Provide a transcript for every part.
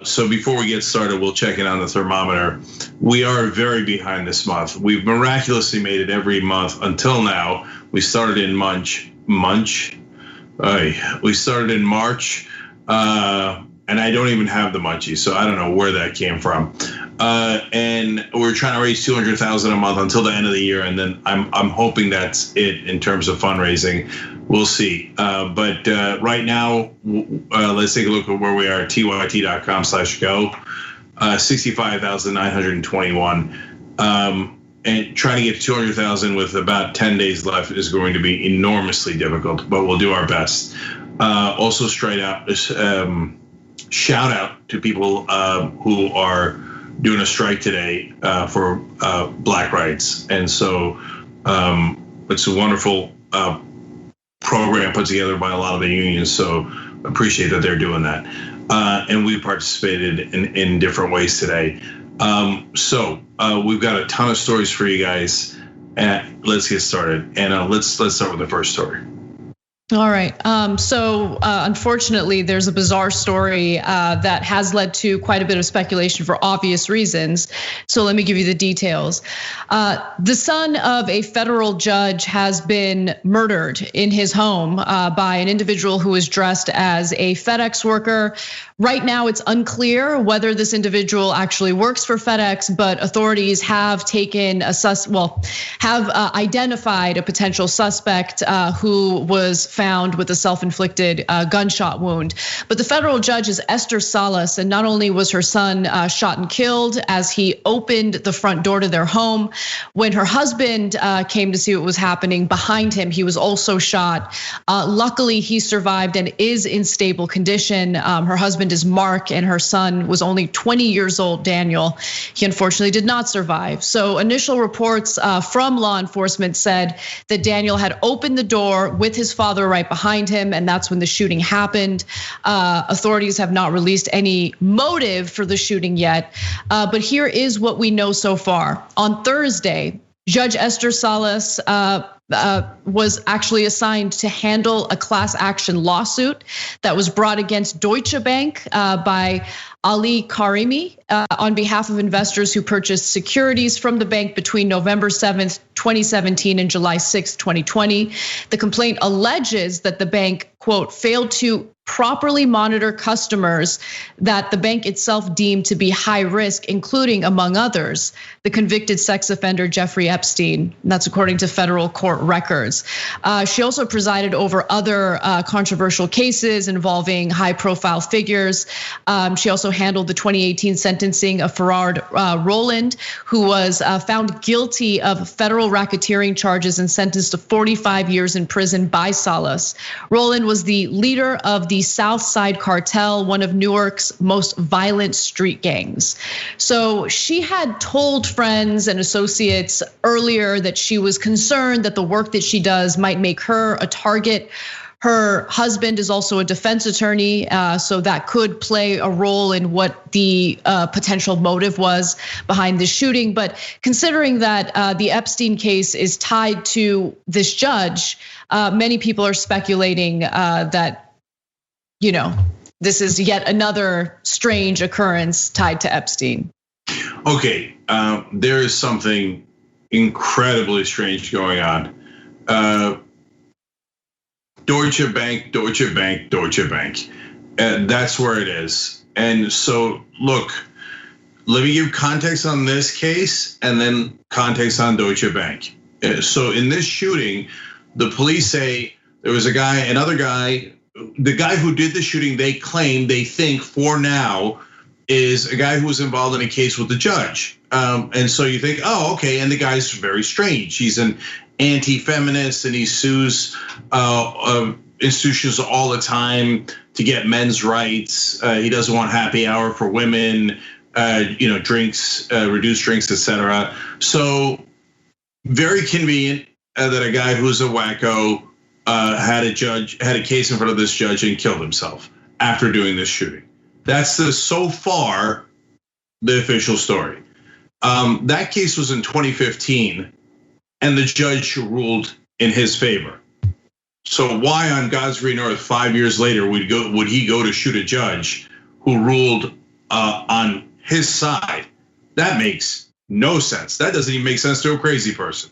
So before we get started, we'll check in on the thermometer. We are very behind this month. We've miraculously made it every month until now. We started in we started in March, and I don't even have the munchies, so I don't know where that came from. And we're trying to raise 200,000 a month until the end of the year, and then I'm hoping that's it in terms of fundraising. We'll see. But right now, let's take a look at where we are. TYT.com/go, 65,921, and trying to get 200,000 with about 10 days left is going to be enormously difficult, but we'll do our best. Also, straight out, shout out to people who are doing a strike today for Black rights, and so it's a wonderful program put together by a lot of the unions. So appreciate that they're doing that, and we participated in different ways today. So we've got a ton of stories for you guys. Let's get started, and let's start with the first story. All right. So unfortunately, there's a bizarre story that has led to quite a bit of speculation for obvious reasons. So let me give you the details. The son of a federal judge has been murdered in his home by an individual who is dressed as a FedEx worker. Right now, it's unclear whether this individual actually works for FedEx, but authorities have identified a potential suspect who was found with a self-inflicted gunshot wound. But the federal judge is Esther Salas, and not only was her son shot and killed as he opened the front door to their home, when her husband came to see what was happening behind him, he was also shot. Luckily, he survived and is in stable condition. Her husband is Mark, and her son was only 20 years old, Daniel. He unfortunately did not survive. So initial reports from law enforcement said that Daniel had opened the door with his father right behind him, and that's when the shooting happened. Authorities have not released any motive for the shooting yet, but here is what we know so far. On Thursday, Judge Esther Salas was actually assigned to handle a class action lawsuit that was brought against Deutsche Bank by Ali Karimi on behalf of investors who purchased securities from the bank between November 7th, 2017 and July 6th, 2020. The complaint alleges that the bank, quote, failed to properly monitor customers that the bank itself deemed to be high risk, including, among others, the convicted sex offender Jeffrey Epstein. And that's according to federal court records. She also presided over other controversial cases involving high profile figures. She also handled the 2018 sentencing of Farad Roland, who was found guilty of federal racketeering charges and sentenced to 45 years in prison by Salas. Roland was the leader of the South Side Cartel, one of Newark's most violent street gangs. So she had told friends and associates earlier that she was concerned that the work that she does might make her a target. Her husband is also a defense attorney, so that could play a role in what the potential motive was behind the shooting. But considering that the Epstein case is tied to this judge, many people are speculating that, you know, this is yet another strange occurrence tied to Epstein. Okay, there is something incredibly strange going on. Deutsche Bank, Deutsche Bank, Deutsche Bank. That's where it is. And so, look, let me give context on this case and then context on Deutsche Bank. So in this shooting, the police say there was another guy, the guy who did the shooting, they think for now is a guy who was involved in a case with the judge. And so you think, oh, okay, and the guy's very strange. He's an anti-feminist and he sues institutions all the time to get men's rights. He doesn't want happy hour for women, drinks, reduced drinks, etc. So very convenient that a guy who's a wacko had a case in front of this judge and killed himself after doing this shooting. That's so far the official story. That case was in 2015, and the judge ruled in his favor. So why on God's green earth 5 years later would he go to shoot a judge who ruled on his side. That makes no sense. That doesn't even make sense to a crazy person.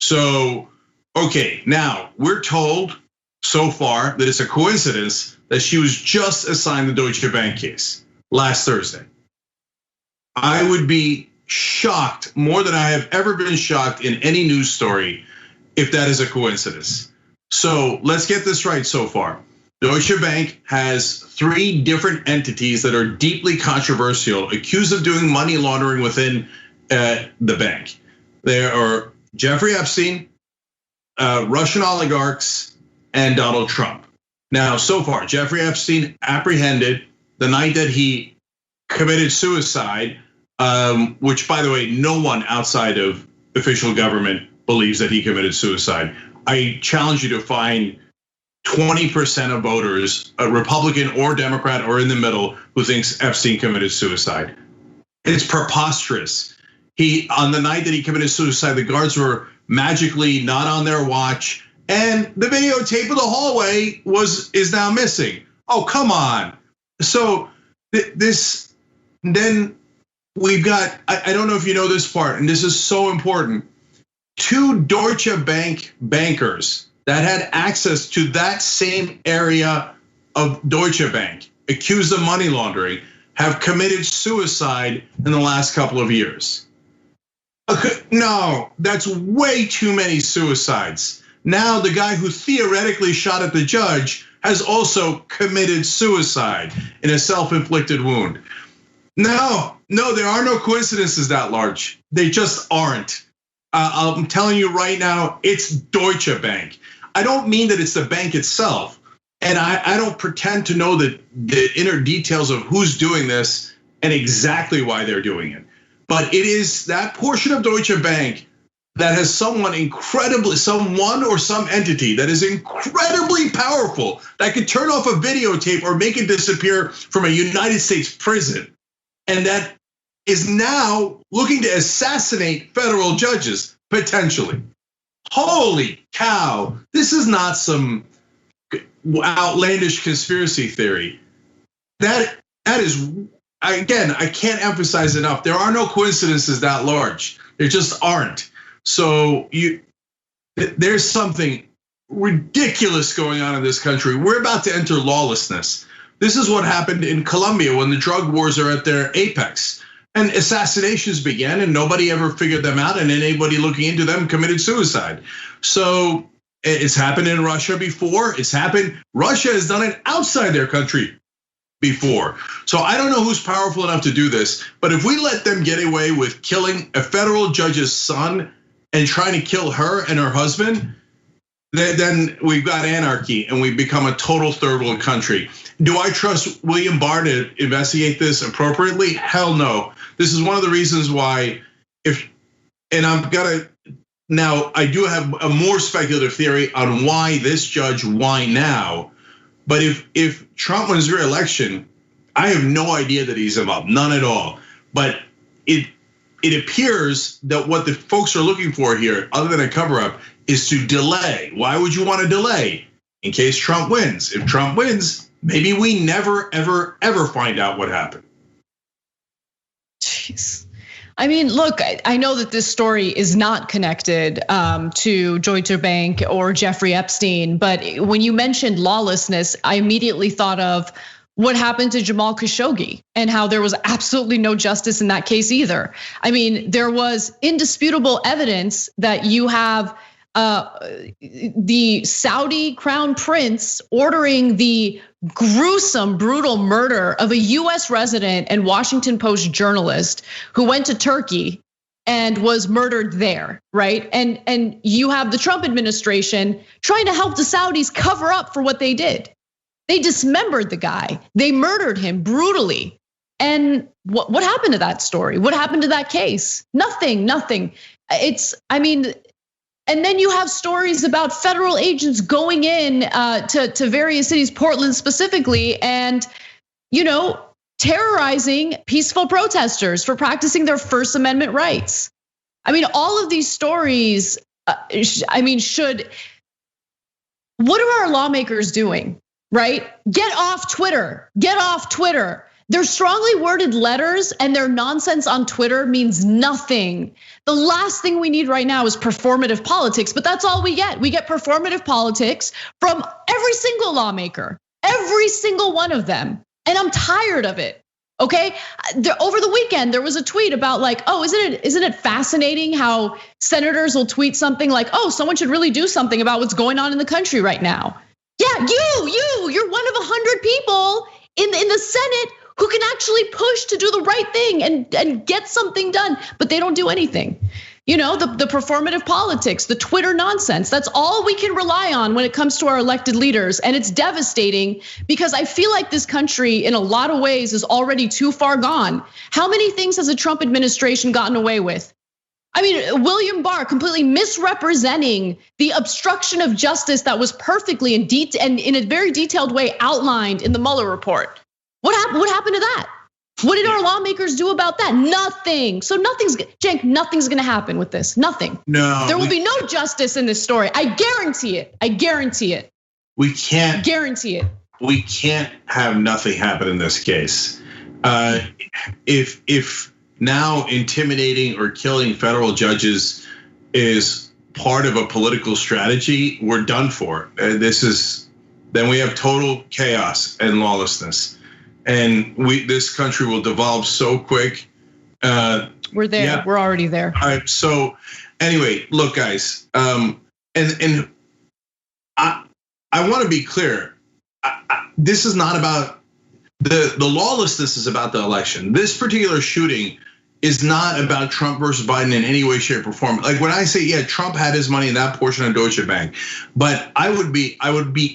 So, okay, now we're told so far that it's a coincidence that she was just assigned the Deutsche Bank case last Thursday. I would be shocked, more than I have ever been shocked in any news story, if that is a coincidence. So let's get this right so far. Deutsche Bank has 3 different entities that are deeply controversial, accused of doing money laundering within the bank. There are Jeffrey Epstein, Russian oligarchs, and Donald Trump. Now, so far, Jeffrey Epstein apprehended the night that he committed suicide, which, by the way, no one outside of official government believes that he committed suicide. I challenge you to find 20% of voters, a Republican or Democrat or in the middle, who thinks Epstein committed suicide. It's preposterous. On the night that he committed suicide, the guards were magically not on their watch, and the videotape of the hallway is now missing. Oh, come on. So then we've got, I don't know if you know this part, and this is so important. 2 Deutsche Bank bankers that had access to that same area of Deutsche Bank, accused of money laundering, have committed suicide in the last couple of years. No, that's way too many suicides. Now the guy who theoretically shot at the judge has also committed suicide in a self-inflicted wound. No, there are no coincidences that large. They just aren't. I'm telling you right now, it's Deutsche Bank. I don't mean that it's the bank itself. And I don't pretend to know the inner details of who's doing this and exactly why they're doing it. But it is that portion of Deutsche Bank that has someone or some entity that is incredibly powerful, that could turn off a videotape or make it disappear from a United States prison. And that is now looking to assassinate federal judges, potentially. Holy cow, this is not some outlandish conspiracy theory. That is, again, I can't emphasize enough. There are no coincidences that large. There just aren't. So there's something ridiculous going on in this country. We're about to enter lawlessness. This is what happened in Colombia when the drug wars are at their apex. And assassinations began and nobody ever figured them out, and anybody looking into them committed suicide. So it's happened in Russia before. Russia has done it outside their country before. So I don't know who's powerful enough to do this, but if we let them get away with killing a federal judge's son and trying to kill her and her husband, then we've got anarchy and we've become a total third world country. Do I trust William Barr to investigate this appropriately? Hell no. This is one of the reasons why now I do have a more speculative theory on why this judge, why now. But if Trump wins re-election, I have no idea that he's involved, none at all. But it appears that what the folks are looking for here, other than a cover-up, is to delay. Why would you want to delay? In case Trump wins. If Trump wins, maybe we never, ever, ever find out what happened. Jeez. I mean, look, I know that this story is not connected to Deutsche Bank or Jeffrey Epstein, but when you mentioned lawlessness, I immediately thought of what happened to Jamal Khashoggi and how there was absolutely no justice in that case either. I mean, there was indisputable evidence that you have the Saudi crown prince ordering the gruesome, brutal murder of a US resident and Washington Post journalist who went to Turkey and was murdered there, right? And you have the Trump administration trying to help the Saudis cover up for what they did. They dismembered the guy. They murdered him brutally. And what happened to that story? What happened to that case? Nothing. And then you have stories about federal agents going in to various cities, Portland specifically, and terrorizing peaceful protesters for practicing their First Amendment rights. I mean, all of these stories, what are our lawmakers doing, right? Get off Twitter. Their strongly worded letters and their nonsense on Twitter means nothing. The last thing we need right now is performative politics, but that's all we get. We get performative politics from every single lawmaker, every single one of them. And I'm tired of it. Okay, over the weekend there was a tweet about like, oh, isn't it fascinating how senators will tweet something like, oh, someone should really do something about what's going on in the country right now. Yeah, you're one of 100 people in the Senate who can actually push to do the right thing and get something done, but they don't do anything. You know, the performative politics, the Twitter nonsense, that's all we can rely on when it comes to our elected leaders. And it's devastating because I feel like this country in a lot of ways is already too far gone. How many things has the Trump administration gotten away with? I mean, William Barr completely misrepresenting the obstruction of justice that was perfectly and in a very detailed way outlined in the Mueller report. What happened to that? What did our lawmakers do about that? Nothing. So Cenk, nothing's gonna happen with this. Nothing. No. There will be no justice in this story. I guarantee it. I guarantee it. We can't guarantee it. We can't have nothing happen in this case. If now intimidating or killing federal judges is part of a political strategy, we're done for. Then we have total chaos and lawlessness. And this country will devolve so quick. We're there. Yeah. We're already there. All right. So anyway, look, guys, and I want to be clear. This is not about the lawlessness. Is about the election. This particular shooting is not about Trump versus Biden in any way, shape, or form. Like when I say, yeah, Trump had his money in that portion of Deutsche Bank, but I would be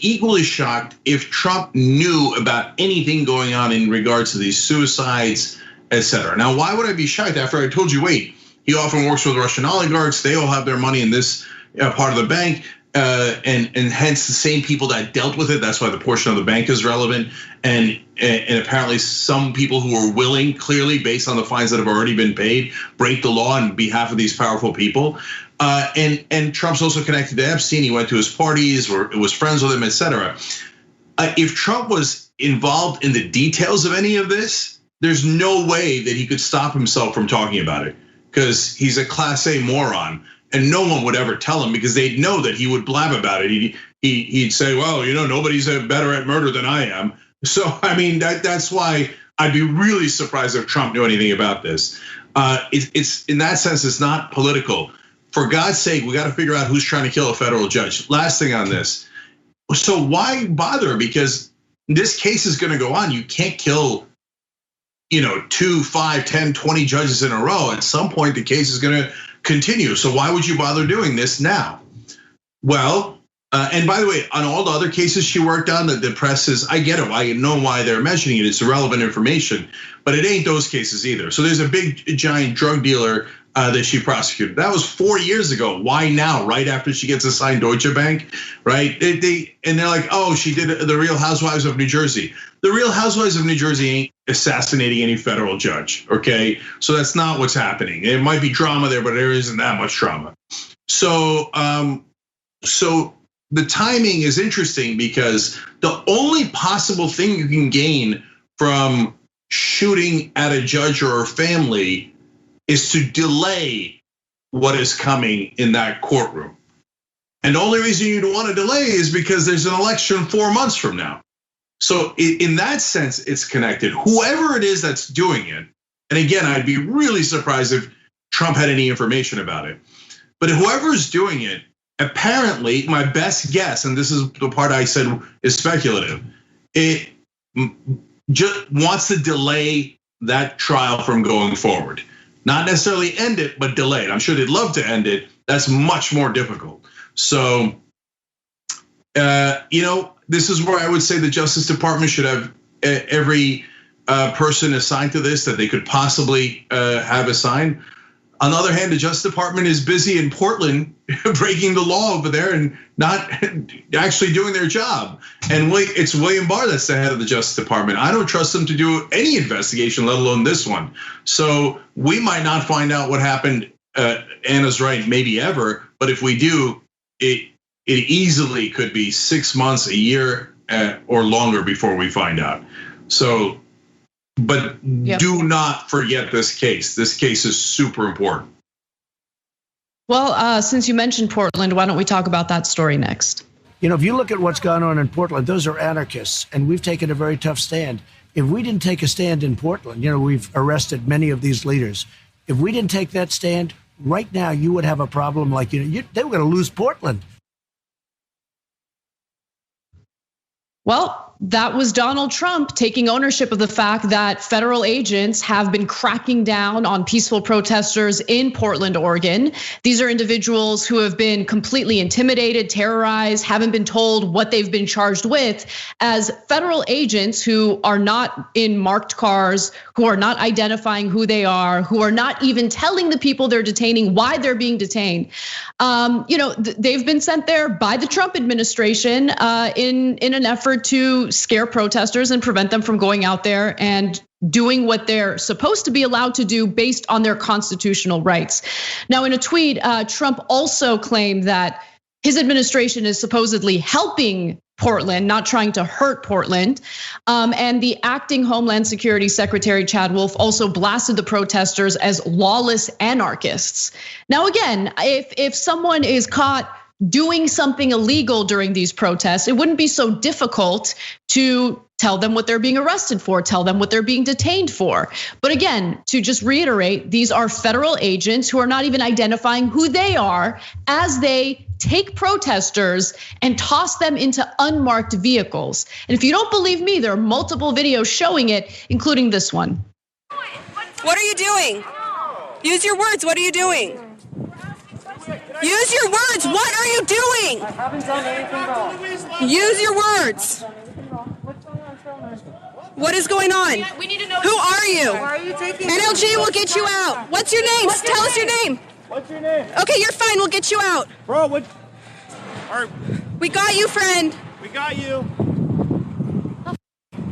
equally shocked if Trump knew about anything going on in regards to these suicides, et cetera. Now, why would I be shocked after I told you, wait, he often works with Russian oligarchs, they all have their money in this part of the bank, and hence the same people that dealt with it. That's why the portion of the bank is relevant. And apparently some people who are willing, clearly based on the fines that have already been paid, break the law on behalf of these powerful people. And Trump's also connected to Epstein. He went to his parties or was friends with him, et cetera. If Trump was involved in the details of any of this, there's no way that he could stop himself from talking about it because he's a class A moron. And no one would ever tell him because they'd know that he would blab about it. He'd say, well, nobody's better at murder than I am. So, I mean, that's why I'd be really surprised if Trump knew anything about this. It's in that sense, it's not political. For God's sake, we got to figure out who's trying to kill a federal judge. Last thing on this. So why bother? Because this case is going to go on. You can't kill, 2, 5, 10, 20 judges in a row. At some point, the case is going to continue. So why would you bother doing this now? Well, and by the way, on all the other cases she worked on, the press is, I get it. I know why they're mentioning it. It's irrelevant information, but it ain't those cases either. So there's a big giant drug dealer that she prosecuted. That was 4 years ago. Why now? Right after she gets assigned Deutsche Bank, right? They're like, oh, she did the Real Housewives of New Jersey. The Real Housewives of New Jersey ain't assassinating any federal judge, okay? So that's not what's happening. It might be drama there, but there isn't that much drama. So the timing is interesting because the only possible thing you can gain from shooting at a judge or a family is to delay what is coming in that courtroom. And the only reason you'd want to delay is because there's an election 4 months from now. So in that sense, it's connected. Whoever it is that's doing it, and again, I'd be really surprised if Trump had any information about it. But whoever is doing it, apparently, my best guess, and this is the part I said is speculative, it just wants to delay that trial from going forward. Not necessarily end it, but delay it. I'm sure they'd love to end it. That's much more difficult. So, this is where I would say the Justice Department should have every person assigned to this that they could possibly have assigned. On the other hand, the Justice Department is busy in Portland breaking the law over there and not actually doing their job. And it's William Barr that's the head of the Justice Department. I don't trust them to do any investigation, let alone this one. So we might not find out what happened. Anna's right, maybe ever. But if we do, it easily could be 6 months, a year, or longer before we find out. So But do not forget this case. This case is super important. Well, since you mentioned Portland, why don't we talk about that story next? You know, if you look at what's gone on in Portland, those are anarchists, and we've taken a very tough stand. If we didn't take a stand in Portland, you know, we've arrested many of these leaders. If we didn't take that stand, right now you would have a problem like, they were going to lose Portland. Well, that was Donald Trump taking ownership of the fact that federal agents have been cracking down on peaceful protesters in Portland, Oregon. These are individuals who have been completely intimidated, terrorized, haven't been told what they've been charged with, as federal agents who are not in marked cars, who are not identifying who they are, who are not even telling the people they're detaining why they're being detained. They've been sent there by the Trump administration in an effort to scare protesters and prevent them from going out there and doing what they're supposed to be allowed to do based on their constitutional rights. Now, in a tweet, Trump also claimed that his administration is supposedly helping Portland, not trying to hurt Portland. And the acting Homeland Security Secretary, Chad Wolf, also blasted the protesters as lawless anarchists. Now, again, if someone is caught doing something illegal during these protests, it wouldn't be so difficult to tell them what they're being arrested for, tell them what they're being detained for. But again, to just reiterate, these are federal agents who are not even identifying who they are as they take protesters and toss them into unmarked vehicles. And if you don't believe me, there are multiple videos showing it, including this one. What are you doing? Use your words, what are you doing? Use your words. What are you doing? I haven't done anything wrong. Use your words. What is going on? We need to know. Who are you? Why are you taking? NLG will get you out. What's your name? Tell us your name. What's your name? Okay, you're fine. We'll get you out. Bro, what? We got you, friend. We got you.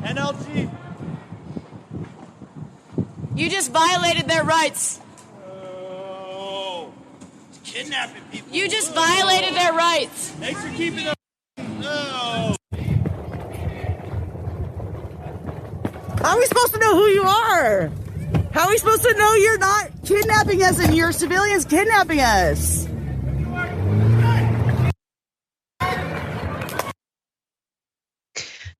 NLG. You just violated their rights. Kidnapping people. You just violated their rights. Thanks for keeping them. No. How are we supposed to know who you are? How are we supposed to know you're not kidnapping us and you're civilians kidnapping us?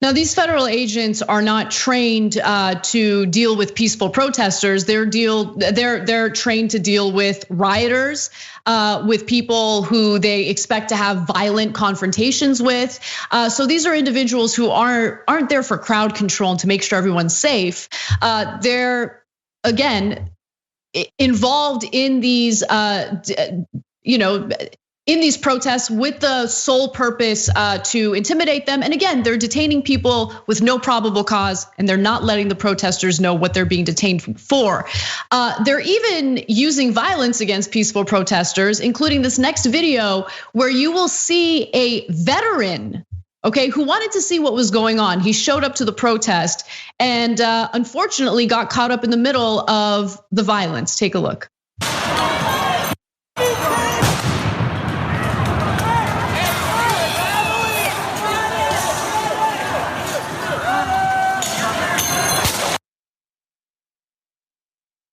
Now, these federal agents are not trained to deal with peaceful protesters. They're trained to deal with rioters, with people who they expect to have violent confrontations with. So these are individuals who aren't there for crowd control and to make sure everyone's safe. They're again involved in these, in these protests with the sole purpose to intimidate them. And again, they're detaining people with no probable cause, and they're not letting the protesters know what they're being detained for. They're even using violence against peaceful protesters, including this next video where you will see a veteran, okay, who wanted to see what was going on. He showed up to the protest and unfortunately got caught up in the middle of the violence. Take a look.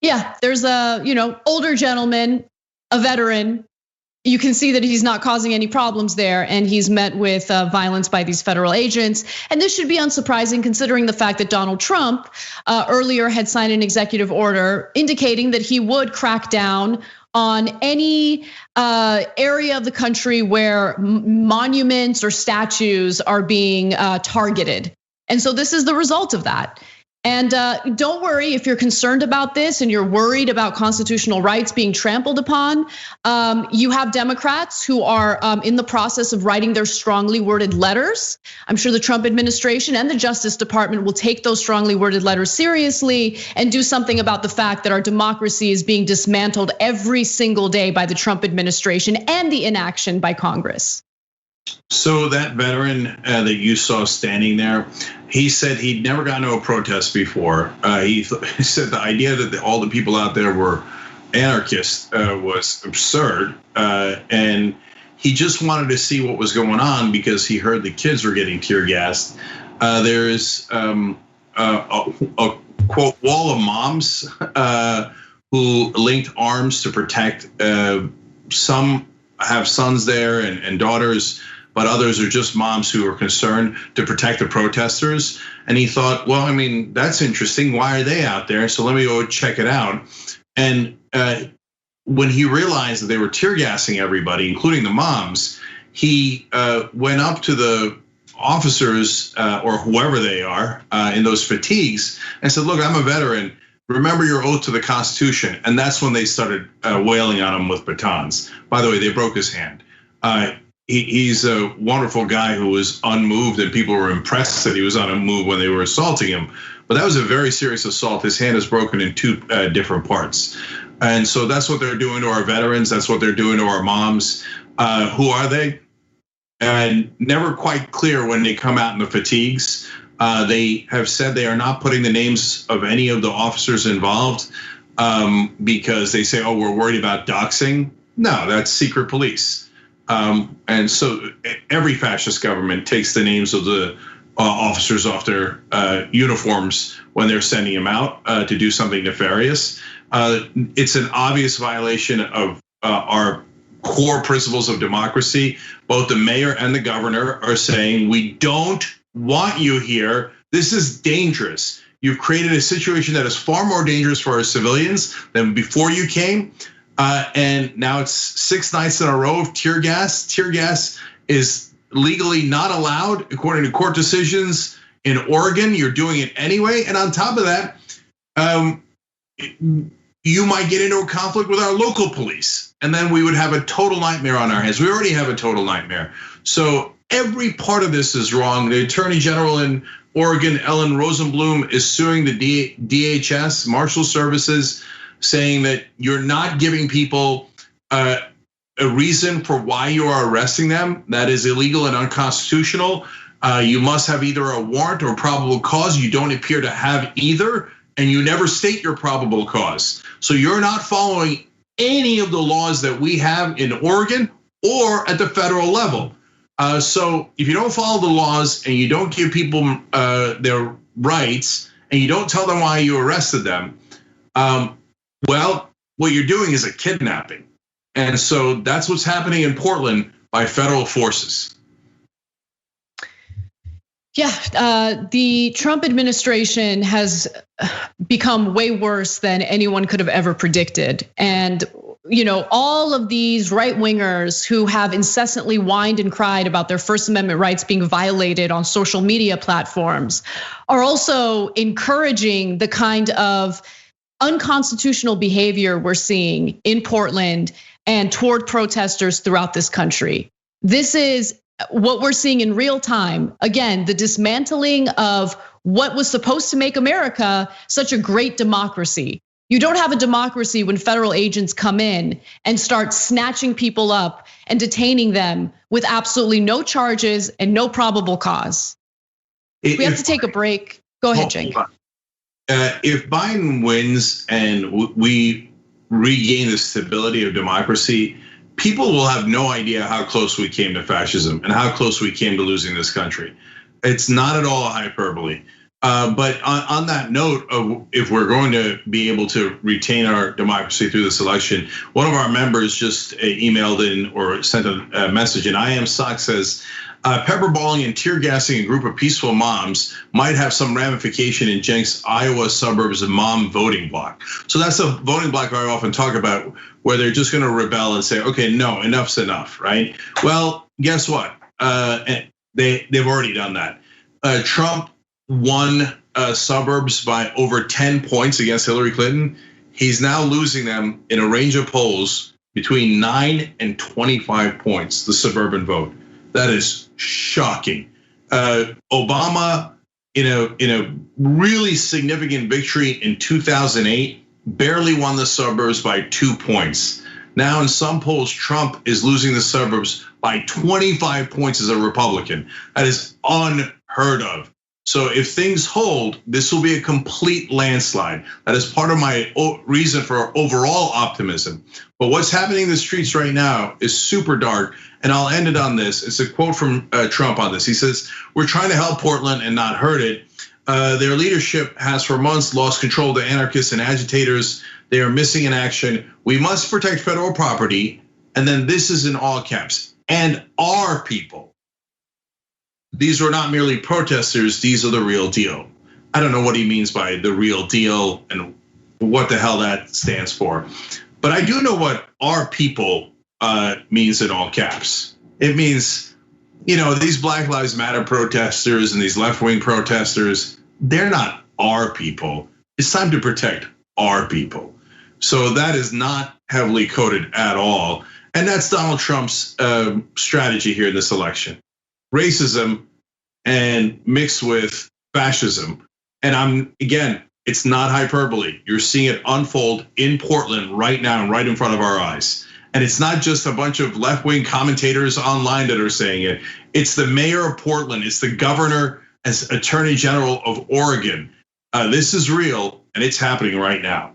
Yeah, there's a older gentleman, a veteran. You can see that he's not causing any problems there, and he's met with violence by these federal agents. And this should be unsurprising considering the fact that Donald Trump earlier had signed an executive order indicating that he would crack down on any area of the country where monuments or statues are being targeted. And so this is the result of that. And don't worry if you're concerned about this and you're worried about constitutional rights being trampled upon. You have Democrats who are in the process of writing their strongly worded letters. I'm sure the Trump administration and the Justice Department will take those strongly worded letters seriously and do something about the fact that our democracy is being dismantled every single day by the Trump administration and the inaction by Congress. So that veteran that you saw standing there, he said he'd never gotten to a protest before. He said the idea that all the people out there were anarchists was absurd. And he just wanted to see what was going on because he heard the kids were getting tear gassed. There is a quote, wall of moms who linked arms to protect. Some have sons there and daughters, but others are just moms who are concerned to protect the protesters. And he thought, well, I mean, that's interesting. Why are they out there? So let me go check it out. And when he realized that they were tear gassing everybody, including the moms, he went up to the officers or whoever they are in those fatigues and said, look, I'm a veteran. Remember your oath to the Constitution. And that's when they started wailing on him with batons. By the way, they broke his hand. He's a wonderful guy who was unmoved, and people were impressed that he was unmoved when they were assaulting him. But that was a very serious assault. His hand is broken in 2 different parts. And so that's what they're doing to our veterans. That's what they're doing to our moms. Who are they? And never quite clear when they come out in the fatigues. They have said they are not putting the names of any of the officers involved because they say, oh, we're worried about doxing. No, that's secret police. And so every fascist government takes the names of the officers off their uniforms when they're sending them out to do something nefarious. It's an obvious violation of our core principles of democracy. Both the mayor and the governor are saying, we don't want you here. This is dangerous. You've created a situation that is far more dangerous for our civilians than before you came. And now it's 6 nights in a row of tear gas. Tear gas is legally not allowed according to court decisions in Oregon. You're doing it anyway. And on top of that, you might get into a conflict with our local police. And then we would have a total nightmare on our hands. We already have a total nightmare. So every part of this is wrong. The Attorney General in Oregon, Ellen Rosenblum, is suing the DHS, Marshal Services, saying that you're not giving people a reason for why you are arresting them. That is illegal and unconstitutional. You must have either a warrant or probable cause. You don't appear to have either, and you never state your probable cause. So you're not following any of the laws that we have in Oregon or at the federal level. So if you don't follow the laws and you don't give people their rights and you don't tell them why you arrested them, well, what you're doing is a kidnapping. And so that's what's happening in Portland by federal forces. Yeah, the Trump administration has become way worse than anyone could have ever predicted. And all of these right wingers who have incessantly whined and cried about their First Amendment rights being violated on social media platforms are also encouraging the kind of unconstitutional behavior we're seeing in Portland and toward protesters throughout this country. This is what we're seeing in real time. Again, the dismantling of what was supposed to make America such a great democracy. You don't have a democracy when federal agents come in and start snatching people up and detaining them with absolutely no charges and no probable cause. We have to take a break. Go ahead, Cenk. If Biden wins and we regain the stability of democracy, people will have no idea how close we came to fascism and how close we came to losing this country. It's not at all a hyperbole. But on that note of if we're going to be able to retain our democracy through this election, one of our members just emailed in or sent a message, and I Am Sock says, pepperballing and tear gassing a group of peaceful moms might have some ramification in Cenk's Iowa suburbs mom voting block. So that's a voting block I often talk about, where they're just gonna rebel and say, okay, no, enough's enough, right? Well, guess what? They've already done that. Trump won suburbs by over 10 points against Hillary Clinton. He's now losing them in a range of polls between 9 and 25 points, the suburban vote. That is shocking. Obama, in a really significant victory in 2008, barely won the suburbs by 2 points. Now in some polls, Trump is losing the suburbs by 25 points as a Republican. That is unheard of. So if things hold, this will be a complete landslide. That is part of my reason for overall optimism. But what's happening in the streets right now is super dark. And I'll end it on this. It's a quote from Trump on this. He says, we're trying to help Portland and not hurt it. Their leadership has for months lost control of the anarchists and agitators. They are missing in action. We must protect federal property. And then this is in all caps. And our people. These were not merely protesters. These are the real deal. I don't know what he means by the real deal and what the hell that stands for. But I do know what our people means in all caps. It means, these Black Lives Matter protesters and these left-wing protesters, they're not our people. It's time to protect our people. So that is not heavily coded at all. And that's Donald Trump's strategy here in this election. Racism and mixed with fascism. And it's not hyperbole. You're seeing it unfold in Portland right now, right in front of our eyes. And it's not just a bunch of left-wing commentators online that are saying it. It's the mayor of Portland. It's the governor as attorney general of Oregon. This is real, and it's happening right now.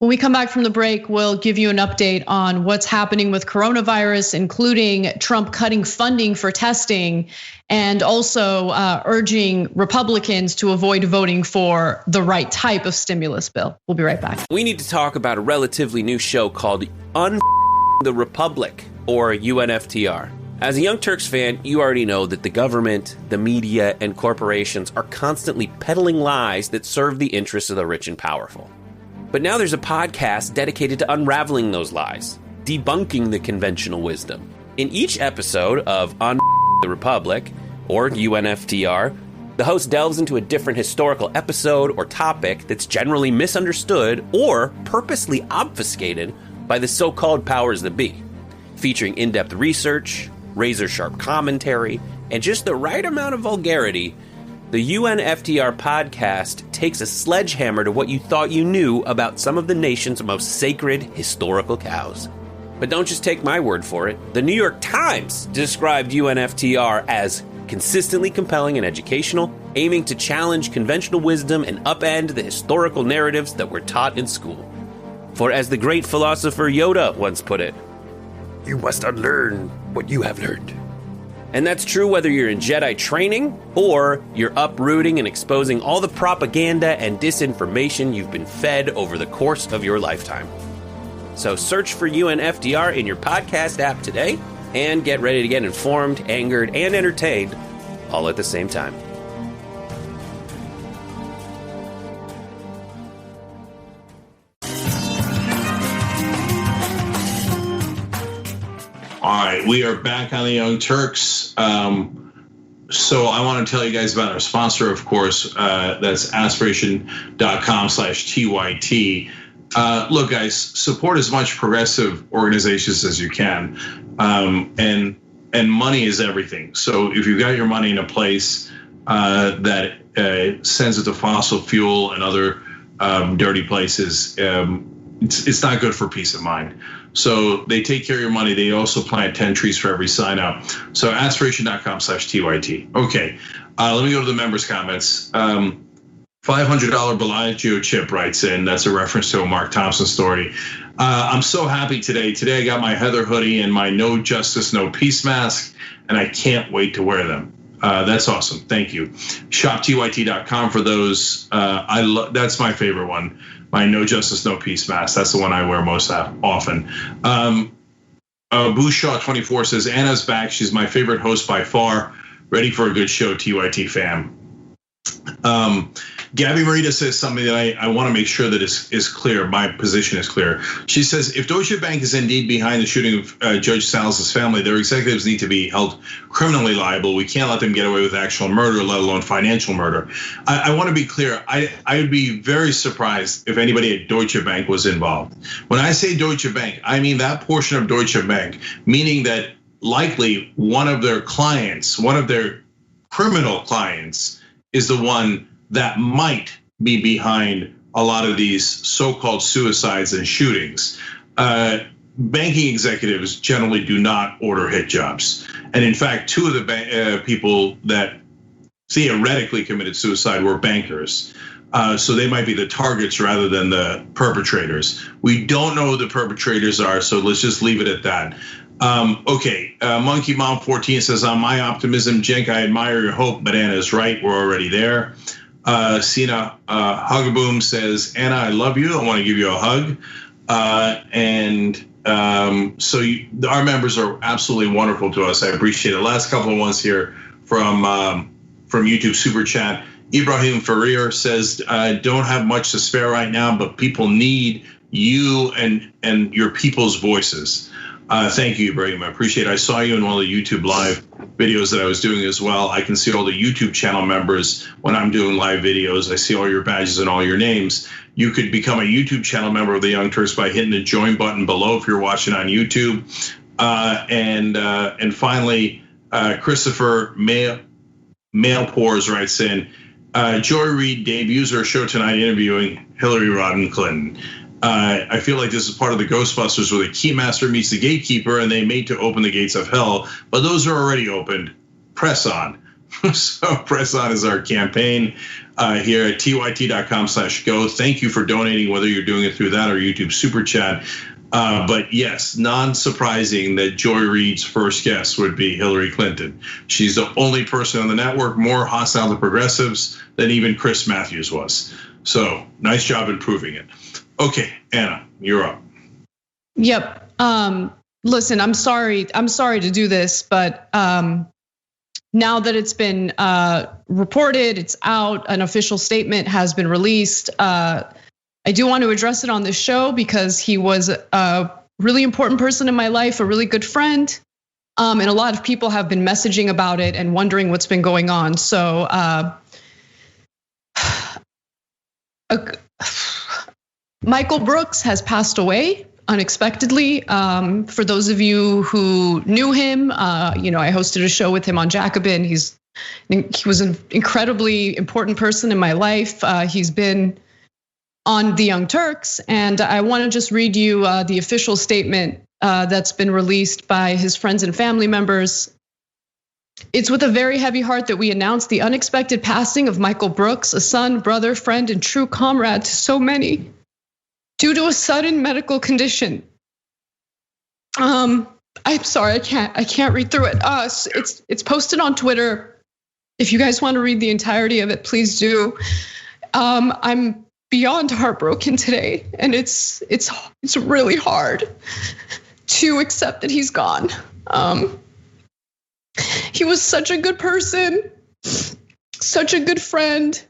When we come back from the break, we'll give you an update on what's happening with coronavirus, including Trump cutting funding for testing and also urging Republicans to avoid voting for the right type of stimulus bill. We'll be right back. We need to talk about a relatively new show called the Republic, or UNFTR. As a Young Turks fan, you already know that the government, the media, and corporations are constantly peddling lies that serve the interests of the rich and powerful. But now there's a podcast dedicated to unraveling those lies, debunking the conventional wisdom. In each episode of On the Republic, or UNFTR, the host delves into a different historical episode or topic that's generally misunderstood or purposely obfuscated by the so-called powers that be, featuring in-depth research, razor-sharp commentary, and just the right amount of vulgarity. The UNFTR podcast takes a sledgehammer to what you thought you knew about some of the nation's most sacred historical cows. But don't just take my word for it. The New York Times described UNFTR as consistently compelling and educational, aiming to challenge conventional wisdom and upend the historical narratives that were taught in school. For as the great philosopher Yoda once put it, you must unlearn what you have learned. And that's true whether you're in Jedi training or you're uprooting and exposing all the propaganda and disinformation you've been fed over the course of your lifetime. So search for UNFTR in your podcast app today and get ready to get informed, angered, and entertained all at the same time. All right, we are back on the Young Turks. So I want to tell you guys about our sponsor, of course. That's aspiration.com/TYT. Look, guys, support as much progressive organizations as you can, and money is everything. So if you've got your money in a place that sends it to fossil fuel and other dirty places, it's not good for peace of mind. So they take care of your money. They also plant 10 trees for every sign up. So aspiration.com/TYT. Okay, let me go to the members' comments. $500 Bellagio Chip writes in. That's a reference to a Mark Thompson story. I'm so happy today. Today I got my Heather hoodie and my No Justice, No Peace mask, and I can't wait to wear them. That's awesome. Thank you. ShopTYT.com for those. That's my favorite one. My No Justice, No Peace mask. That's the one I wear most often. Bushaw24 says, Anna's back. She's my favorite host by far. Ready for a good show, TYT fam. Gabby Marita says something that I want to make sure that is clear. My position is clear. She says, if Deutsche Bank is indeed behind the shooting of Judge Salas' family, their executives need to be held criminally liable. We can't let them get away with actual murder, let alone financial murder. I want to be clear. I would be very surprised if anybody at Deutsche Bank was involved. When I say Deutsche Bank, I mean that portion of Deutsche Bank, meaning that likely one of their clients, one of their criminal clients, is the one that might be behind a lot of these so-called suicides and shootings. Banking executives generally do not order hit jobs. And in fact, two of the people that theoretically committed suicide were bankers. So they might be the targets rather than the perpetrators. We don't know who the perpetrators are, so let's just leave it at that. Okay, Monkey Mom 14 says, on my optimism, Cenk, I admire your hope, but Anna is right, we're already there. Sina Hugaboom says, Anna, I love you, I wanna give you a hug. Our members are absolutely wonderful to us, I appreciate it. Last couple of ones here from YouTube Super Chat. Ibrahim Farir says, don't have much to spare right now, but people need you and your people's voices. Thank you, Ibrahim. I appreciate it. I saw you in one of the YouTube live videos that I was doing as well. I can see all the YouTube channel members when I'm doing live videos. I see all your badges and all your names. You could become a YouTube channel member of the Young Turks by hitting the join button below if you're watching on YouTube. And finally, Christopher Mailpores writes in, Joy Reid debuts her show tonight interviewing Hillary Rodham Clinton. I feel like this is part of the Ghostbusters where the Keymaster meets the Gatekeeper and they made to open the gates of hell, but those are already opened. Press on. So press on is our campaign here at tyt.com/go. Thank you for donating, whether you're doing it through that or YouTube Super Chat. But yes, non-surprising that Joy Reid's first guest would be Hillary Clinton. She's the only person on the network more hostile to progressives than even Chris Matthews was. So nice job in proving it. Okay, Anna, you're up. Yep. Listen, I'm sorry to do this, but now that it's been reported, it's out, an official statement has been released. I do want to address it on this show because he was a really important person in my life, a really good friend. And a lot of people have been messaging about it and wondering what's been going on. So Michael Brooks has passed away unexpectedly. For those of you who knew him, I hosted a show with him on Jacobin. He was an incredibly important person in my life. He's been on the Young Turks, and I want to just read you the official statement that's been released by his friends and family members. It's with a very heavy heart that we announce the unexpected passing of Michael Brooks, a son, brother, friend, and true comrade to so many, due to a sudden medical condition. I'm sorry, I can't read through it. It's posted on Twitter. If you guys want to read the entirety of it, please do. I'm beyond heartbroken today, and it's really hard to accept that he's gone. He was such a good person, such a good friend,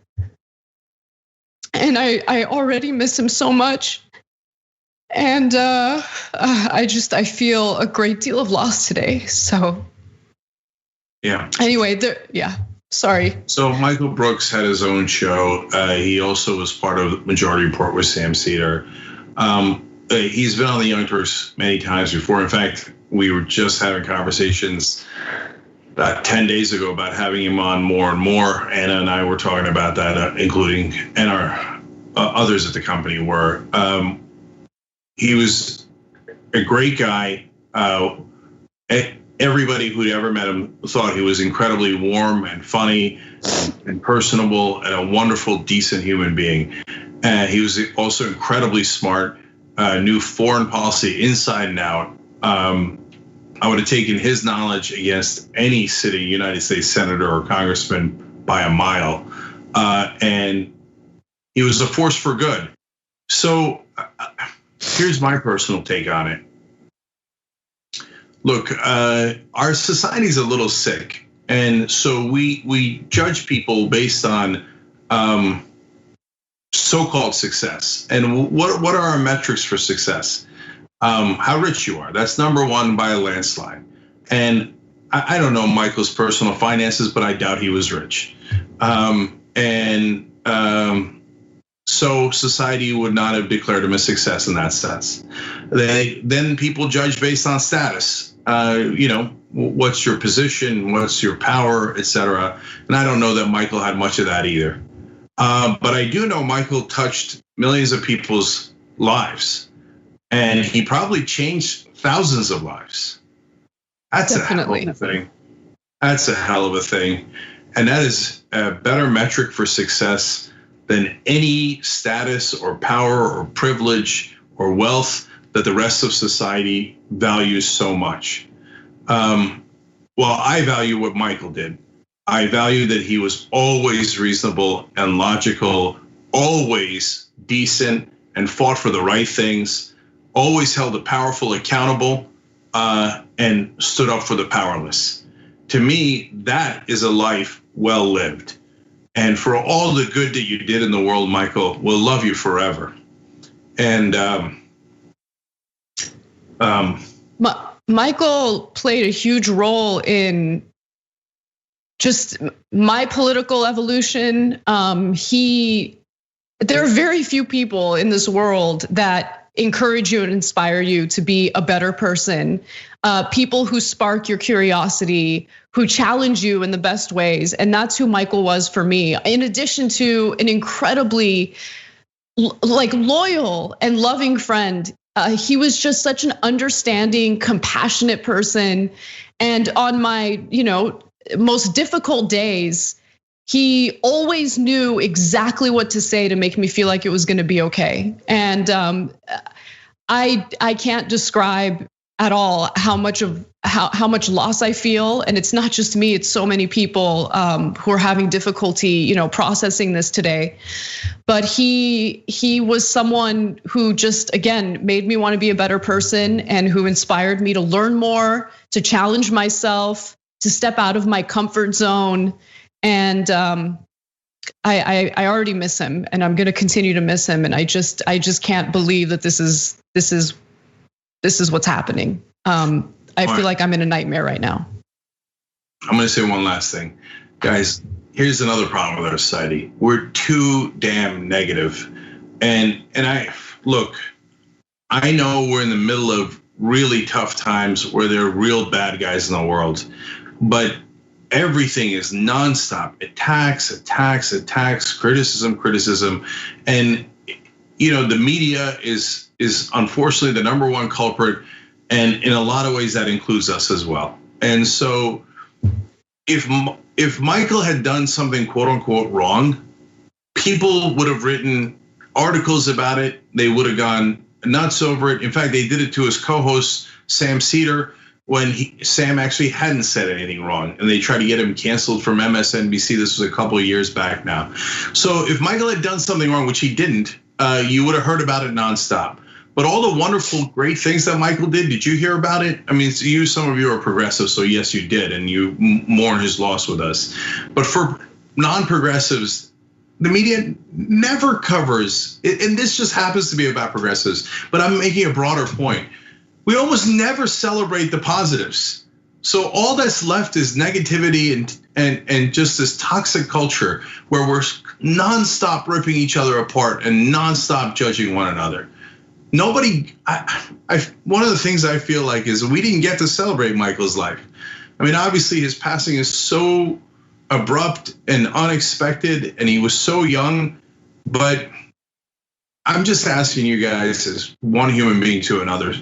and I already miss him so much. And I feel a great deal of loss today. So yeah. Anyway, sorry. So Michael Brooks had his own show. He also was part of Majority Report with Sam Cedar. He's been on the Young Turks many times before. In fact, we were just having conversations about 10 days ago about having him on more and more. Anna and I were talking about that, including, and our others at the company were. He was a great guy. Everybody who'd ever met him thought he was incredibly warm and funny and personable and a wonderful, decent human being. And he was also incredibly smart, knew foreign policy inside and out. I would have taken his knowledge against any sitting United States senator or congressman by a mile. And he was a force for good. So here's my personal take on it. Look, our society's a little sick. And so we judge people based on so-called success. And what are our metrics for success? How rich you are. That's number one by a landslide. And I don't know Michael's personal finances, but I doubt he was rich. So society would not have declared him a success in that sense. Then people judge based on status. What's your position, what's your power, etc. And I don't know that Michael had much of that either. But I do know Michael touched millions of people's lives. And he probably changed thousands of lives. That's Definitely. A hell of a thing. That's a hell of a thing. And that is a better metric for success than any status or power or privilege or wealth that the rest of society values so much. Well, I value what Michael did. I value that he was always reasonable and logical, always decent and fought for the right things, always held the powerful accountable, and stood up for the powerless. To me, that is a life well lived. And for all the good that you did in the world, Michael, we'll love you forever. And Michael played a huge role in just my political evolution. There are very few people in this world that encourage you and inspire you to be a better person. People who spark your curiosity, who challenge you in the best ways. And that's who Michael was for me. In addition to an incredibly loyal and loving friend, he was just such an understanding, compassionate person. And on my, most difficult days, he always knew exactly what to say to make me feel like it was going to be okay. And I can't describe at all how much loss I feel, and it's not just me; it's so many people who are having difficulty, processing this today. But he was someone who just, again, made me want to be a better person, and who inspired me to learn more, to challenge myself, to step out of my comfort zone. And I already miss him, and I'm going to continue to miss him. And I just can't believe that this is what's happening. I feel like I'm in a nightmare right now. I'm going to say one last thing, guys. Here's another problem with our society: we're too damn negative. And I know we're in the middle of really tough times where there are real bad guys in the world, but everything is nonstop attacks, criticism, and the media is unfortunately the number one culprit, and in a lot of ways that includes us as well. And so, if Michael had done something quote unquote wrong, people would have written articles about it. They would have gone nuts over it. In fact, they did it to his co-host Sam Cedar when Sam actually hadn't said anything wrong, and they tried to get him canceled from MSNBC. This was a couple of years back now. So if Michael had done something wrong, which he didn't, you would have heard about it nonstop. But all the wonderful, great things that Michael did you hear about it? I mean, some of you are progressive, so yes, you did, and you mourn his loss with us. But for non-progressives, the media never covers it, and this just happens to be about progressives. But I'm making a broader point. We almost never celebrate the positives. So all that's left is negativity and just this toxic culture where we're nonstop ripping each other apart and nonstop judging one another. One of the things I feel like is we didn't get to celebrate Michael's life. I mean, obviously his passing is so abrupt and unexpected, and he was so young, but I'm just asking you guys, as one human being to another,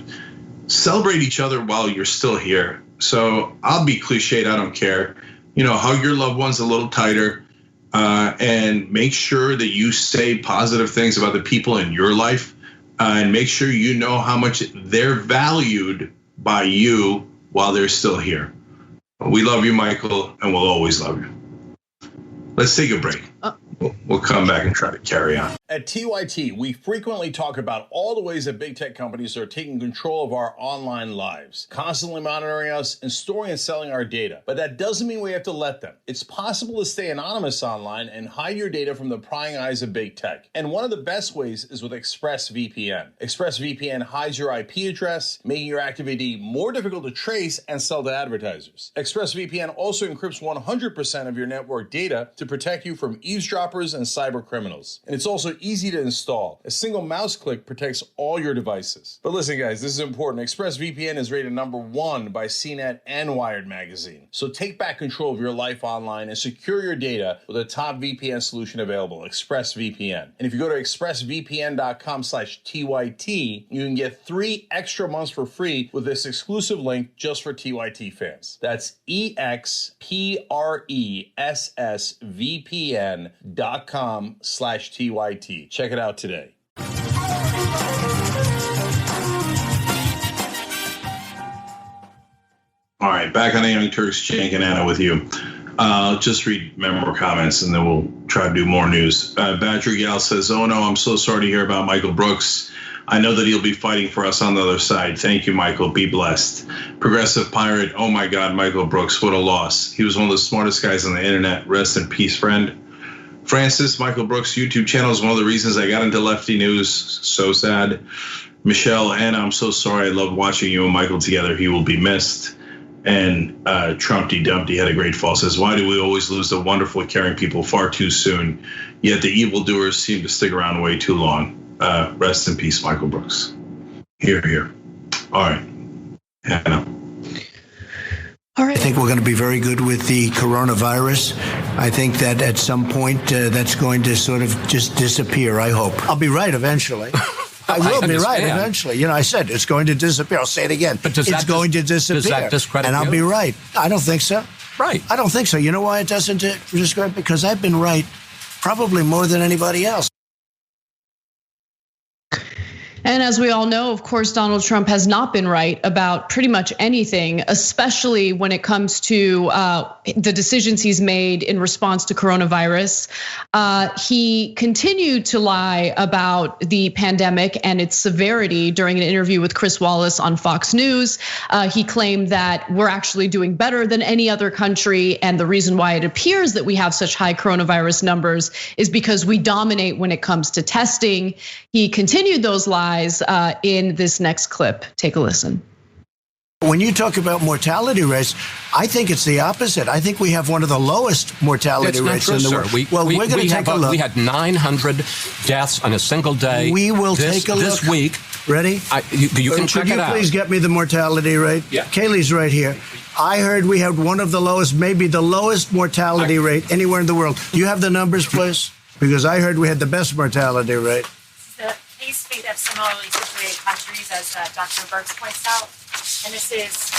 celebrate each other while you're still here. So I'll be cliched, I don't care. Hug your loved ones a little tighter, and make sure that you say positive things about the people in your life, and make sure you know how much they're valued by you while they're still here. We love you, Michael, and we'll always love you. Let's take a break. We'll come back and try to carry on. At TYT, we frequently talk about all the ways that big tech companies are taking control of our online lives, constantly monitoring us and storing and selling our data. But that doesn't mean we have to let them. It's possible to stay anonymous online and hide your data from the prying eyes of big tech. And one of the best ways is with ExpressVPN. ExpressVPN hides your IP address, making your activity more difficult to trace and sell to advertisers. ExpressVPN also encrypts 100% of your network data to protect you from eavesdroppers and cyber criminals. And it's also easy to install. A single mouse click protects all your devices. But listen, guys, this is important. ExpressVPN is rated #1 by CNET and Wired magazine. So take back control of your life online and secure your data with a top VPN solution available, ExpressVPN. And if you go to expressvpn.com/TYT, you can get 3 extra months for free with this exclusive link just for TYT fans. That's expressvpn.com/TYT. Check it out today. All right, back on the Young Turks, Cenk and Anna with you. Just read more comments and then we'll try to do more news. Badger Gal says, oh no, I'm so sorry to hear about Michael Brooks. I know that he'll be fighting for us on the other side. Thank you, Michael. Be blessed. Progressive Pirate, oh my God, Michael Brooks, what a loss. He was one of the smartest guys on the internet. Rest in peace, friend. Francis, Michael Brooks' YouTube channel is one of the reasons I got into Lefty News. So sad. Michelle, Anna, I'm so sorry. I love watching you and Michael together. He will be missed. And Trumpty Dumpty had a great fall. Says, why do we always lose the wonderful, caring people far too soon? Yet the evildoers seem to stick around way too long. Rest in peace, Michael Brooks. Here. All right. Hannah. All right. I think we're going to be very good with the coronavirus. I think that at some point that's going to sort of just disappear, I hope. I'll be right eventually. I will be right eventually. You know, I said it's going to disappear. I'll say it again. But it's going to disappear. Does that discredit and I'll you? be right. I don't think so. Right. I don't think so. You know why it doesn't discredit? Because I've been right probably more than anybody else. And as we all know, of course, Donald Trump has not been right about pretty much anything, especially when it comes to the decisions he's made in response to coronavirus. He continued to lie about the pandemic and its severity during an interview with Chris Wallace on Fox News. He claimed that we're actually doing better than any other country. And the reason why it appears that we have such high coronavirus numbers is because we dominate when it comes to testing. He continued those lies in this next clip. Take a listen. When you talk about mortality rates, I think it's the opposite. I think we have one of the lowest mortality rates in the world. We're going to take a look. We had 900 deaths on a single day. We will take a look this week. Ready? You can check it out. Could you please get me the mortality rate? Yeah. Kaylee's right here. I heard we had one of the lowest, maybe the lowest mortality rate anywhere in the world. Do you have the numbers, please? Because I heard we had the best mortality rate. The case rate of similarly situated countries, as Dr. Birx points out, and this is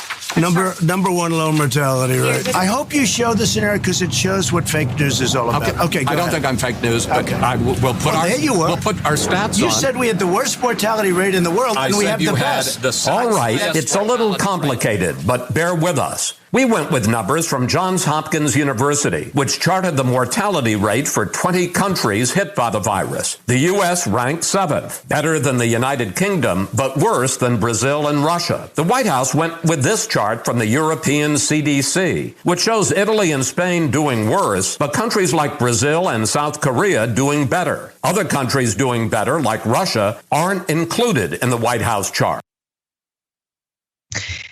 number one low mortality rate. I hope you show the scenario because it shows what fake news is all about. Okay, go I don't ahead. think I'm fake news, but Okay. we'll put our there you were. we'll put our stats You on. said we had the worst mortality rate in the world, and we have the best. All right, it's a little complicated, but bear with us. We went with numbers from Johns Hopkins University, which charted the mortality rate for 20 countries hit by the virus. The U.S. ranked 7th, better than the United Kingdom, but worse than Brazil and Russia. The White House went with this chart from the European CDC, which shows Italy and Spain doing worse, but countries like Brazil and South Korea doing better. Other countries doing better, like Russia, aren't included in the White House chart.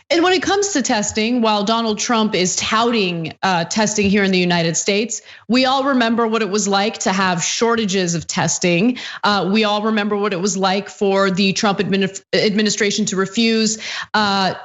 And when it comes to testing, while Donald Trump is touting testing here in the United States, we all remember what it was like to have shortages of testing. We all remember what it was like for the Trump administration to refuse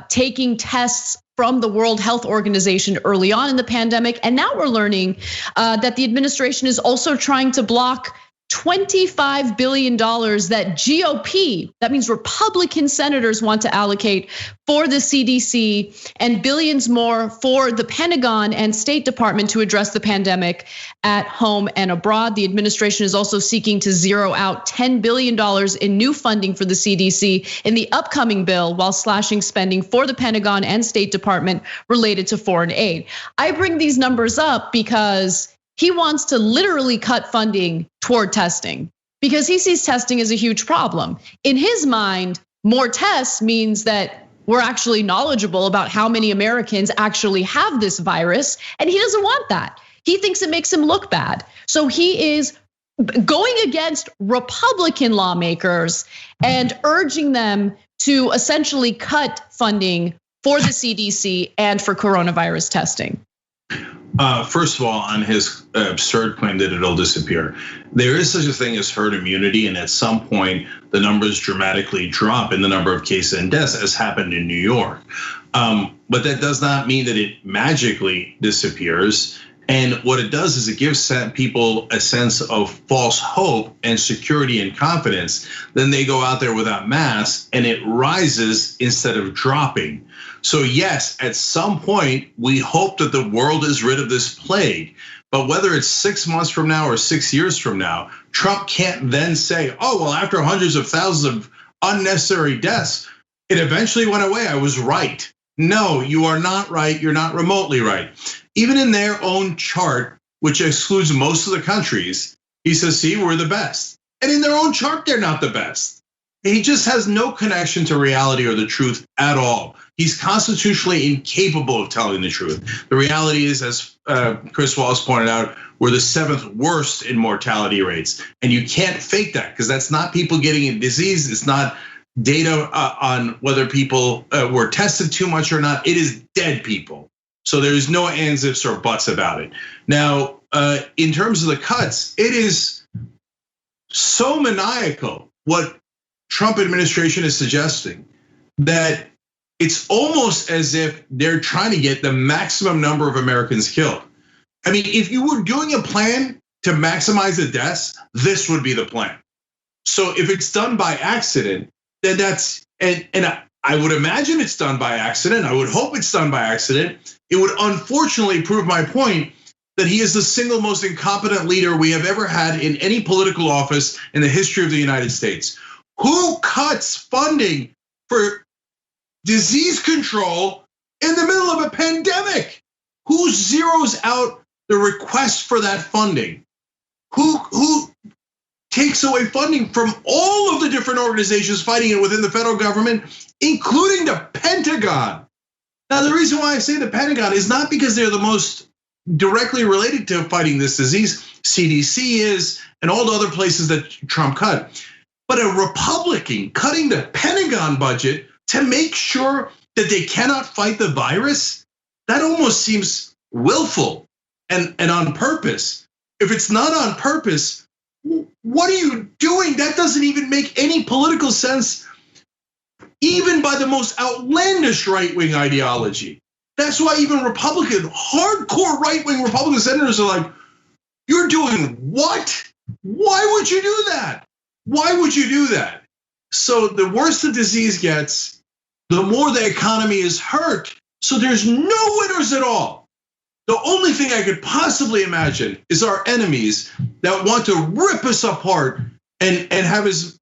taking tests from the World Health Organization early on in the pandemic. And now we're learning that the administration is also trying to block $25 billion that GOP, that means Republican senators, want to allocate for the CDC, and billions more for the Pentagon and State Department to address the pandemic at home and abroad. The administration is also seeking to zero out $10 billion in new funding for the CDC in the upcoming bill, while slashing spending for the Pentagon and State Department related to foreign aid. I bring these numbers up because he wants to literally cut funding toward testing because he sees testing as a huge problem. In his mind, more tests means that we're actually knowledgeable about how many Americans actually have this virus, and he doesn't want that. He thinks it makes him look bad. So he is going against Republican lawmakers and urging them to essentially cut funding for the CDC and for coronavirus testing. First of all, on his absurd claim that it'll disappear, there is such a thing as herd immunity, and at some point the numbers dramatically drop in the number of cases and deaths, as happened in New York. But that does not mean that it magically disappears. And what it does is it gives people a sense of false hope and security and confidence. Then they go out there without masks, and it rises instead of dropping. So yes, at some point, we hope that the world is rid of this plague. But whether it's 6 months from now or 6 years from now, Trump can't then say, oh, well, after hundreds of thousands of unnecessary deaths, it eventually went away. I was right. no, you are not right. You're not remotely right. Even in their own chart, which excludes most of the countries, he says, see, we're the best. And in their own chart, they're not the best. He just has no connection to reality or the truth at all. He's constitutionally incapable of telling the truth. The reality is, as Chris Wallace pointed out, we're the 7th worst in mortality rates. And you can't fake that, because that's not people getting a disease. It's not data on whether people were tested too much or not. It is dead people. So there's no ands, ifs, or buts about it. Now, in terms of the cuts, it is so maniacal what Trump administration is suggesting that it's almost as if they're trying to get the maximum number of Americans killed. I mean, if you were doing a plan to maximize the deaths, this would be the plan. So if it's done by accident, then that's, and I would imagine it's done by accident. I would hope it's done by accident. It would unfortunately prove my point that he is the single most incompetent leader we have ever had in any political office in the history of the United States. Who cuts funding for disease control in the middle of a pandemic? Who zeroes out the request for that funding? Who takes away funding from all of the different organizations fighting it within the federal government, including the Pentagon? Now, the reason why I say the Pentagon is not because they're the most directly related to fighting this disease. CDC is, and all the other places that Trump cut. But a Republican cutting the Pentagon budget to make sure that they cannot fight the virus, that almost seems willful and on purpose. If it's not on purpose, what are you doing? That doesn't even make any political sense, even by the most outlandish right-wing ideology. That's why even hardcore right-wing Republican senators are like, you're doing what? Why would you do that? Why would you do that? So the worse the disease gets, the more the economy is hurt. So there's no winners at all. The only thing I could possibly imagine is our enemies that want to rip us apart and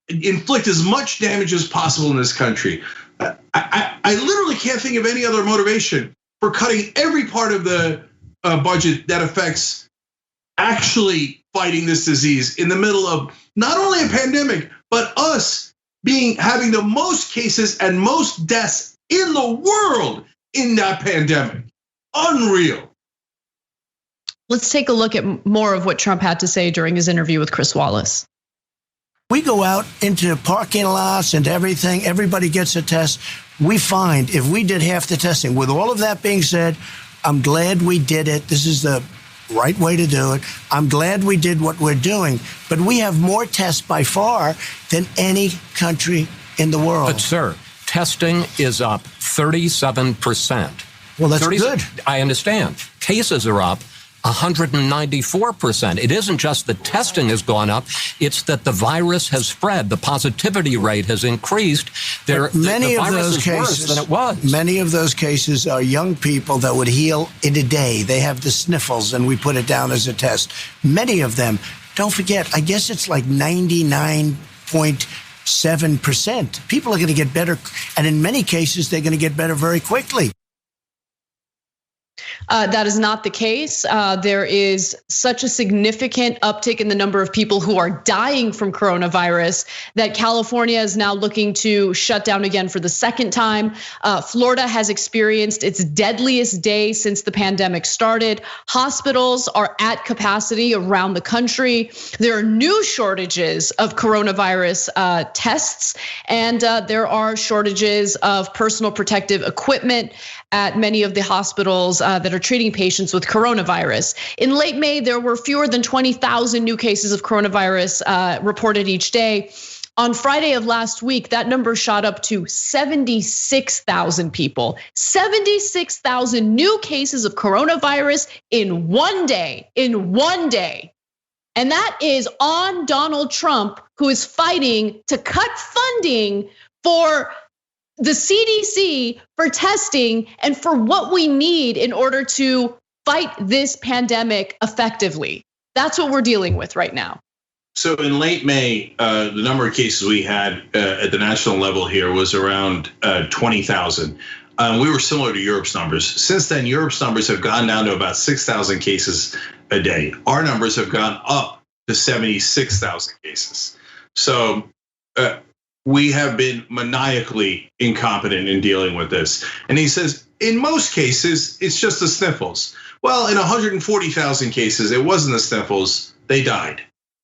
inflict as much damage as possible in this country. I literally can't think of any other motivation for cutting every part of the budget that affects actually fighting this disease in the middle of not only a pandemic, but us having the most cases and most deaths in the world in that pandemic. Unreal. Let's take a look at more of what Trump had to say during his interview with Chris Wallace. We go out into parking lots and everything. Everybody gets a test. We find if we did half the testing, with all of that being said, I'm glad we did it. This is the right way to do it. I'm glad we did what we're doing, but we have more tests by far than any country in the world. But sir, testing is up 37%. Well, that's good. I understand. Cases are up 194%. It isn't just that testing has gone up, it's that the virus has spread. The positivity rate has increased. Many of those cases, worse than it was. Many of those cases are young people that would heal in a day. They have the sniffles and we put it down as a test. Many of them, don't forget, I guess it's like 99.7%. People are going to get better. And in many cases, they're going to get better very quickly. That is not the case. There is such a significant uptick in the number of people who are dying from coronavirus that California is now looking to shut down again for the second time. Florida has experienced its deadliest day since the pandemic started. Hospitals are at capacity around the country. There are new shortages of coronavirus tests, and there are shortages of personal protective equipment at many of the hospitals that are treating patients with coronavirus. In late May, there were fewer than 20,000 new cases of coronavirus reported each day. On Friday of last week, that number shot up to 76,000 people. 76,000 new cases of coronavirus in one day, And that is on Donald Trump, who is fighting to cut funding for the CDC, for testing, and for what we need in order to fight this pandemic effectively. That's what we're dealing with right now. So in late May, the number of cases we had at the national level here was around 20,000. We were similar to Europe's numbers. Since then, Europe's numbers have gone down to about 6,000 cases a day. Our numbers have gone up to 76,000 cases. So we have been maniacally incompetent in dealing with this. And he says, in most cases, it's just the sniffles. Well, in 140,000 cases, it wasn't the sniffles, they died.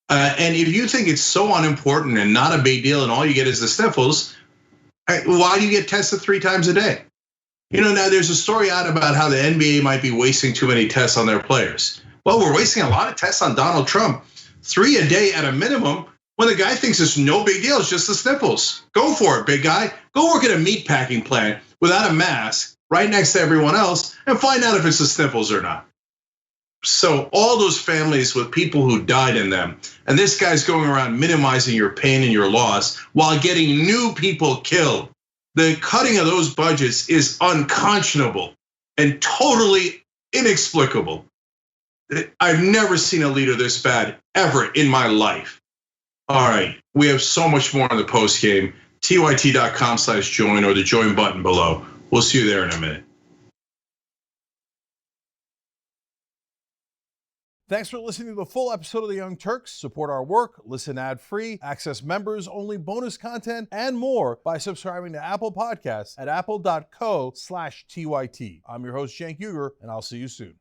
And if you think it's so unimportant and not a big deal and all you get is the sniffles, why do you get tested 3 times a day? Now there's a story out about how the NBA might be wasting too many tests on their players. Well, we're wasting a lot of tests on Donald Trump. 3 a day at a minimum, when the guy thinks it's no big deal, it's just the sniffles. Go for it, big guy. Go work at a meat packing plant without a mask right next to everyone else and find out if it's the sniffles or not. So all those families with people who died in them, and this guy's going around minimizing your pain and your loss while getting new people killed. The cutting of those budgets is unconscionable and totally inexplicable. I've never seen a leader this bad ever in my life. All right, we have so much more in the post game. TYT.com/join or the join button below. We'll see you there in a minute. Thanks for listening to the full episode of the Young Turks. Support our work, listen ad-free, access members-only bonus content, and more by subscribing to Apple Podcasts at apple.co/TYT. I'm your host, Cenk, and I'll see you soon.